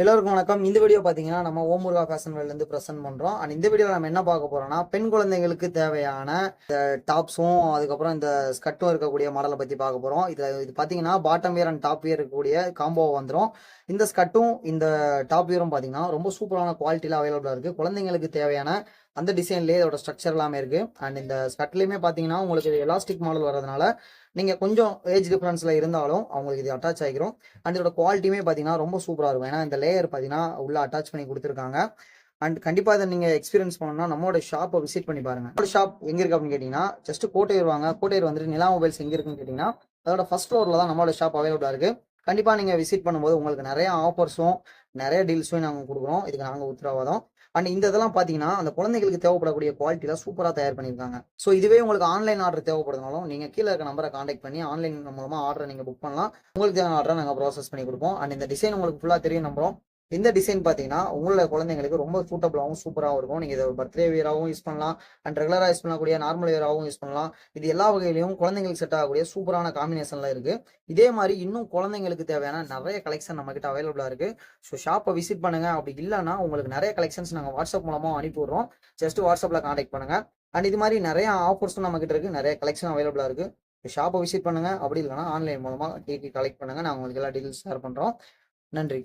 எல்லோருக்கும் வணக்கம். இந்த வீடியோ பார்த்தீங்கன்னா நம்ம ஓம் முருகா ஃபேஷன் வேர்ல்ட்லேருந்து ப்ரெசென்ட் பண்ணுறோம். அண்ட் இந்த வீடியோவில் நம்ம என்ன பார்க்க போகிறோம்னா பெண் குழந்தைங்களுக்கு தேவையான டாப்ஸும் அதுக்கப்புறம் இந்த ஸ்கர்ட்டும் இருக்கக்கூடிய மாடலை பற்றி பார்க்க போகிறோம். இது பார்த்தீங்கன்னா bottom wear and top wear இருக்கக்கூடிய காம்போ வந்துடும். இந்த ஸ்கர்ட்டும் இந்த டாப் வியரும் பார்த்தீங்கன்னா ரொம்ப சூப்பரான குவாலிட்டியில் அவைலபிளாக இருக்குது. குழந்தைங்களுக்கு தேவையான அந்த டிசைன்லேயே இதோட ஸ்ட்ரக்சர் எல்லாமே இருக்குது. அண்ட் இந்த ஸ்கர்ட்லேயுமே பார்த்தீங்கன்னா உங்களுக்கு எலாஸ்டிக் மாடல் வரதுனால நீங்கள் கொஞ்சம் ஏஜ் டிஃப்ரென்ஸில் இருந்தாலும் அவங்களுக்கு இது அட்டாச் ஆகிரும். அண்ட் இதோட குவாலிட்டியுமே பார்த்தீங்கன்னா ரொம்ப சூப்பராக இருக்கும். ஏன்னா இந்த லேயர் பார்த்தீங்கன்னா உள்ள அட்டாச் பண்ணி கொடுத்துருக்காங்க. அண்ட் கண்டிப்பாக இதை நீங்கள் எக்ஸ்பீரியன்ஸ் பண்ணணும்னா நம்மளோட ஷாப்பை விசிட் பண்ணி பாருங்கள். நம்மளோட ஷாப் எங்கே இருக்குது அப்படின்னு கேட்டிங்கன்னா ஜஸ்ட் கோட்டையூர் வாங்க. கோட்டையூர் வந்துட்டு நிலா மொபைல்ஸ் எங்கே இருக்குன்னு கேட்டிங்கன்னா அதோட ஃபர்ஸ்ட் ஃப்ளோரில் தான் நம்மளோட ஷாப் அவைலபிளாக இருக்குது. கண்டிப்பாக நீங்கள் விசிட் பண்ணும்போது உங்களுக்கு நிறைய ஆஃபர்ஸும் நிறைய டீல்ஸும் நாங்கள் கொடுக்குறோம். இதுக்கு நாங்கள் உத்தரவாதம். அண்ட் இந்த இதெல்லாம் பார்த்தீங்கன்னா அந்த குழந்தைகளுக்கு தேவைப்படக்கூடிய குவாலிட்டியில் சூப்பராக தயார் பண்ணியிருக்காங்க. ஸோ இதுவே உங்களுக்கு ஆன்லைன் ஆர்டர் தேவைப்படுறதுனாலும் நீங்கள் கீழே இருக்க நம்பரை காண்டாக்ட் பண்ணி ஆன்லைன் மூலமாக ஆர்டரை நீங்கள் புக் பண்ணலாம். உங்களுக்கு தேவையான ஆர்டரை நாங்கள் ப்ராசஸ் பண்ணி கொடுப்போம். அண்ட் இந்த டிசைன் உங்களுக்கு ஃபுல்லாக தெரியும் நம்புறோம். இந்த டிசைன் பார்த்தீங்கன்னா உங்களோட குழந்தைங்களுக்கு ரொம்ப சூட்டபிளாகவும் சூப்பராகவும் இருக்கும். நீங்கள் இதை பர்த்டே வியராகவும் யூஸ் பண்ணலாம். அண்ட் ரெகுலராக யூஸ் பண்ணக்கூடிய நார்மல் வியராகவும் யூஸ் பண்ணலாம். இது எல்லா வகையிலையும் குழந்தைங்களுக்கு செட் ஆகக்கூடிய சூப்பரான காம்பினேஷனில் இருக்குது. இதே மாதிரி இன்னும் குழந்தைங்களுக்கு தேவையான நிறைய கலெக்ஷன் நம்மகிட்ட அவைலபிளாக இருக்குது. ஸோ ஷாப்பை விசிட் பண்ணுங்கள். அப்படி இல்லைன்னா உங்களுக்கு நிறைய கலெக்ஷன்ஸ் நாங்கள் வாட்ஸ்அப் மூலமாக அனுப்பிவிடுறோம். ஜஸ்ட் வாட்ஸ்அப்பில் காண்டாக்ட் பண்ணுங்கள். அண்ட் இது மாதிரி நிறைய ஆஃபர்ஸும் நம்மகிட்ட இருக்குது. நிறைய கலெக்ஷன் அவைலபிளாக இருக்குது. ஷாப்பை விசிட் பண்ணுங்கள். அப்படி இல்லைன்னா ஆன்லைன் மூலமாக டிடி கலெக்ட் பண்ணுங்கள். நான் உங்களுக்கு எல்லா டீட்டெயில்ஸ் ஷேர் பண்ணுறோம். நன்றி.